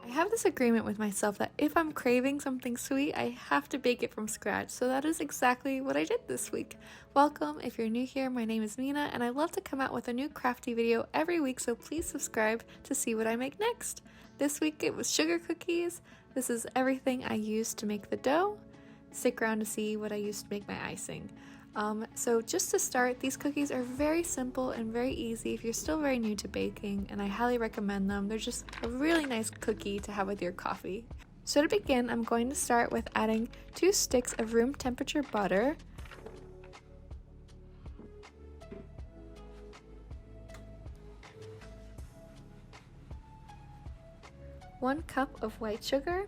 I have this agreement with myself that if I'm craving something sweet, I have to bake it from scratch, so that is exactly what I did this week. Welcome, if you're new here, my name is Mina, and I love to come out with a new crafty video every week, so please subscribe to see what I make next. This week it was sugar cookies. This is everything I used to make the dough. Stick around to see what I used to make my icing. So just to start, these cookies are very simple and very easy if you're still very new to baking, and I highly recommend them. They're just a really nice cookie to have with your coffee. So to begin, I'm going to start with adding 2 sticks of room temperature butter, 1 cup of white sugar.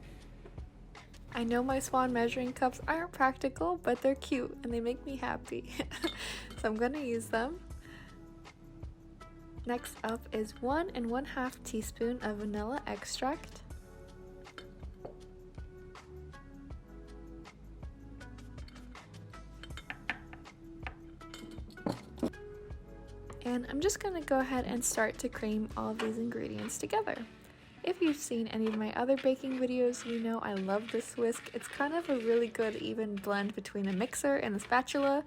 I know my Swan measuring cups aren't practical, but they're cute and they make me happy. So I'm gonna use them. Next up is 1 1/2 teaspoon of vanilla extract. And I'm just gonna go ahead and start to cream all of these ingredients together. If you've seen any of my other baking videos, you know I love this whisk. It's kind of a really good even blend between a mixer and a spatula.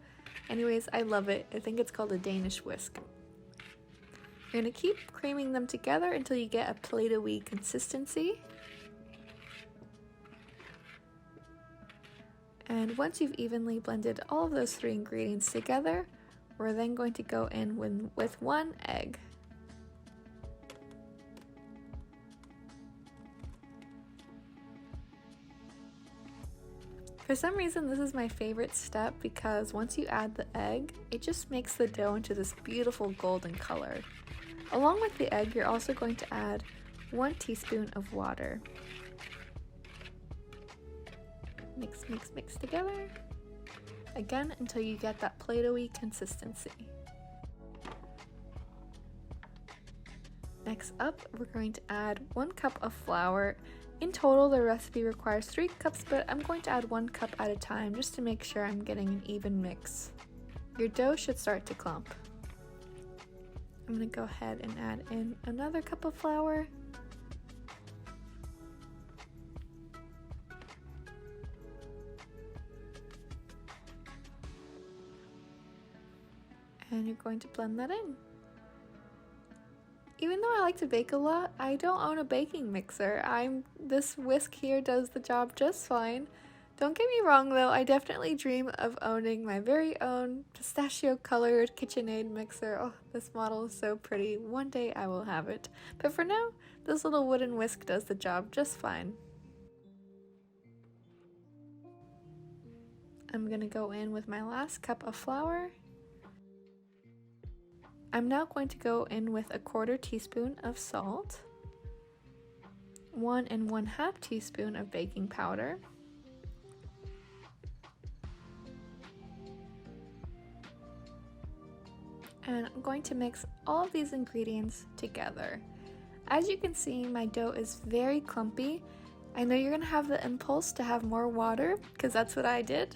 Anyways, I love it. I think it's called a Danish whisk. You're going to keep creaming them together until you get a Play-Doh-y consistency. And once you've evenly blended all of those 3 ingredients together, we're then going to go in with 1 egg. For some reason, this is my favorite step because once you add the egg, it just makes the dough into this beautiful golden color. Along with the egg, you're also going to add 1 teaspoon of water. Mix, mix, mix together. Again, until you get that Play-Doh-y consistency. Next up, we're going to add 1 cup of flour. In total, the recipe requires 3 cups, but I'm going to add 1 cup at a time just to make sure I'm getting an even mix. Your dough should start to clump. I'm going to go ahead and add in another cup of flour. And you're going to blend that in. Even though I like to bake a lot, I don't own a baking mixer. This whisk here does the job just fine. Don't get me wrong though, I definitely dream of owning my very own pistachio-colored KitchenAid mixer. Oh, this model is so pretty. One day I will have it. But for now, this little wooden whisk does the job just fine. I'm gonna go in with my last cup of flour. I'm now going to go in with a 1/4 teaspoon of salt, 1 1/2 teaspoon of baking powder, and I'm going to mix all of these ingredients together. As you can see, my dough is very clumpy. I know you're gonna have the impulse to have more water, because that's what I did,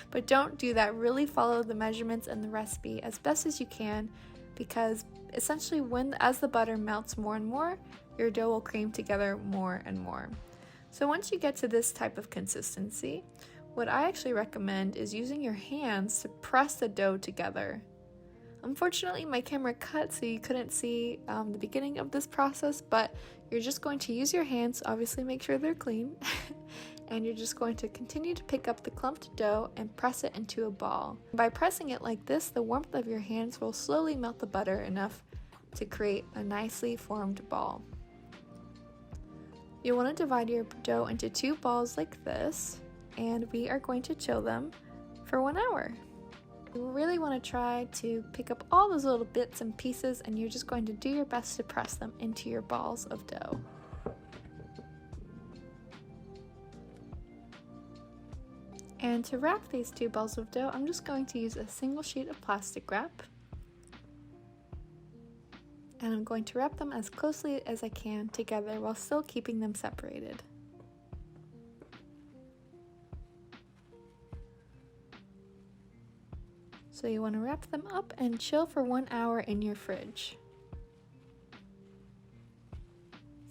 but don't do that. Really follow the measurements and the recipe as best as you can, because essentially as the butter melts more and more, your dough will cream together more and more. So once you get to this type of consistency, what I actually recommend is using your hands to press the dough together. Unfortunately, my camera cut so you couldn't see the beginning of this process, but you're just going to use your hands, obviously make sure they're clean, and you're just going to continue to pick up the clumped dough and press it into a ball. By pressing it like this, the warmth of your hands will slowly melt the butter enough to create a nicely formed ball. You want to divide your dough into 2 balls like this, and we are going to chill them for 1 hour. You really want to try to pick up all those little bits and pieces, and you're just going to do your best to press them into your balls of dough. And to wrap these 2 balls of dough, I'm just going to use a single sheet of plastic wrap. And I'm going to wrap them as closely as I can together while still keeping them separated. So you want to wrap them up and chill for 1 hour in your fridge.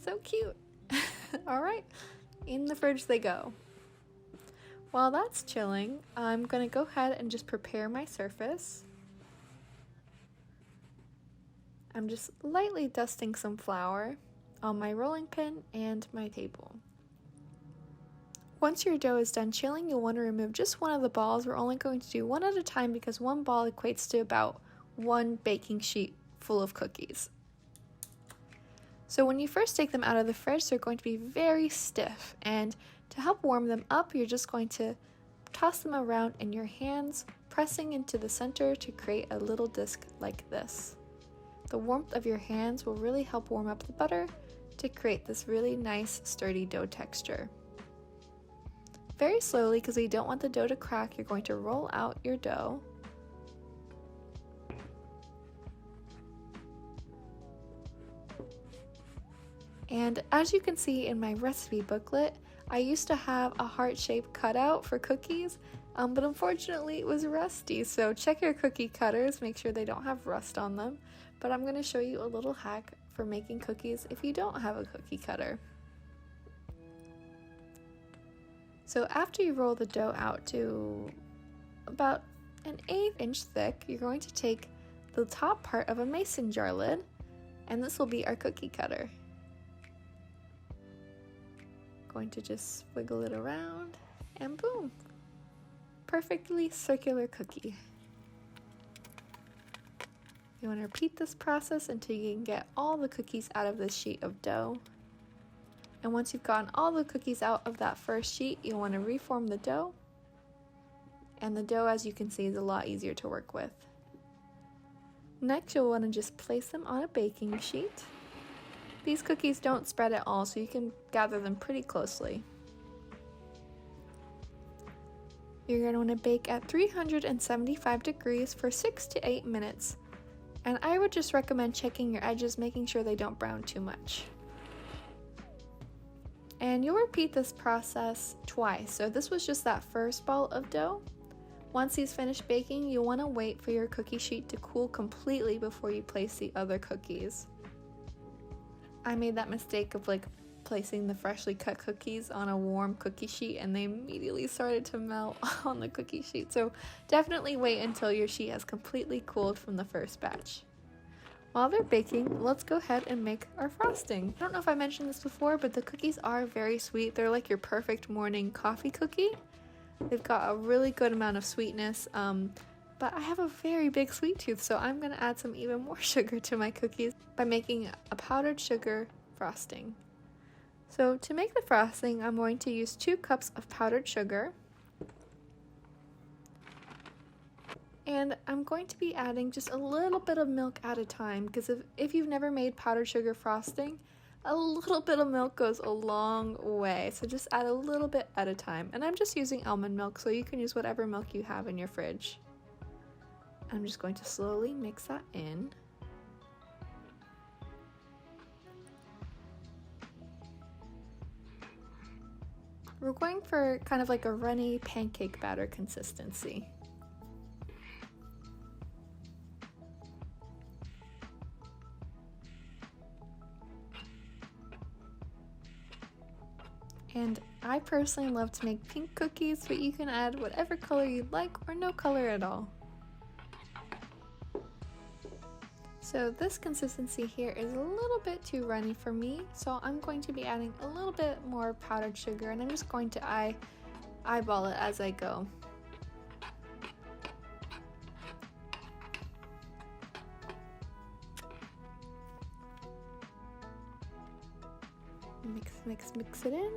So cute! Alright, in the fridge they go. While that's chilling, I'm gonna go ahead and just prepare my surface. I'm just lightly dusting some flour on my rolling pin and my table. Once your dough is done chilling, you'll want to remove just one of the balls. We're only going to do one at a time because one ball equates to about one baking sheet full of cookies. So when you first take them out of the fridge, they're going to be very stiff, and to help warm them up, you're just going to toss them around in your hands, pressing into the center to create a little disc like this. The warmth of your hands will really help warm up the butter to create this really nice sturdy dough texture. Very slowly, because we don't want the dough to crack, you're going to roll out your dough. And as you can see in my recipe booklet, I used to have a heart-shaped cutout for cookies, but unfortunately it was rusty, so check your cookie cutters, make sure they don't have rust on them. But I'm going to show you a little hack for making cookies if you don't have a cookie cutter. So after you roll the dough out to about an 1/8 inch thick, you're going to take the top part of a mason jar lid, and this will be our cookie cutter. Going to just wiggle it around, and boom! Perfectly circular cookie. You want to repeat this process until you can get all the cookies out of this sheet of dough. And once you've gotten all the cookies out of that first sheet, you want to reform the dough. And the dough, as you can see, is a lot easier to work with. Next, you'll want to just place them on a baking sheet. These cookies don't spread at all, so you can gather them pretty closely. You're going to want to bake at 375 degrees for 6 to 8 minutes. And I would just recommend checking your edges, making sure they don't brown too much. And you'll repeat this process twice. So this was just that first ball of dough. Once these finish baking, you'll want to wait for your cookie sheet to cool completely before you place the other cookies. I made that mistake of placing the freshly cut cookies on a warm cookie sheet, and they immediately started to melt on the cookie sheet. So definitely wait until your sheet has completely cooled from the first batch. While they're baking, let's go ahead and make our frosting. I don't know if I mentioned this before, but the cookies are very sweet. They're like your perfect morning coffee cookie. They've got a really good amount of sweetness, but I have a very big sweet tooth, so I'm going to add some even more sugar to my cookies by making a powdered sugar frosting. So to make the frosting, I'm going to use 2 cups of powdered sugar. And I'm going to be adding just a little bit of milk at a time, because if you've never made powdered sugar frosting, a little bit of milk goes a long way. So just add a little bit at a time. And I'm just using almond milk, so you can use whatever milk you have in your fridge. I'm just going to slowly mix that in. We're going for kind of like a runny pancake batter consistency. And I personally love to make pink cookies, but you can add whatever color you'd like or no color at all. So this consistency here is a little bit too runny for me, so I'm going to be adding a little bit more powdered sugar, and I'm just going to eyeball it as I go. Mix it in.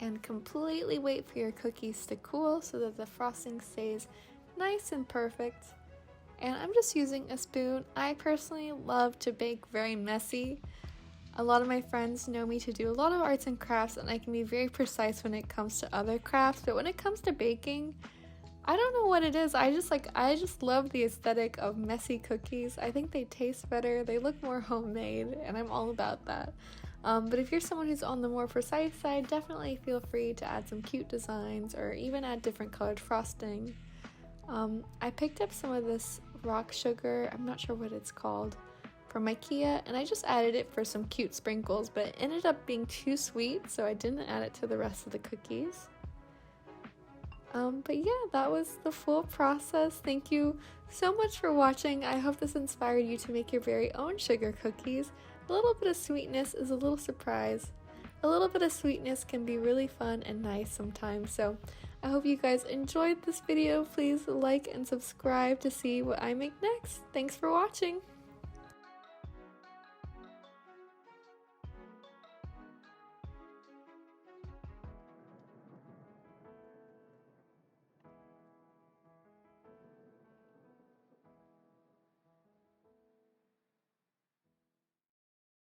And completely wait for your cookies to cool so that the frosting stays nice and perfect. And I'm just using a spoon. I personally love to bake very messy. A lot of my friends know me to do a lot of arts and crafts, and I can be very precise when it comes to other crafts, but when it comes to baking, I don't know what it is. I just love the aesthetic of messy cookies. I think they taste better, they look more homemade, and I'm all about that. But if you're someone who's on the more precise side, definitely feel free to add some cute designs or even add different colored frosting. I picked up some of this rock sugar, I'm not sure what it's called, from IKEA, and I just added it for some cute sprinkles, but it ended up being too sweet, so I didn't add it to the rest of the cookies. But yeah, that was the full process. Thank you so much for watching. I hope this inspired you to make your very own sugar cookies. A little bit of sweetness is a little surprise. A little bit of sweetness can be really fun and nice sometimes, so I hope you guys enjoyed this video. Please like and subscribe to see what I make next. Thanks for watching!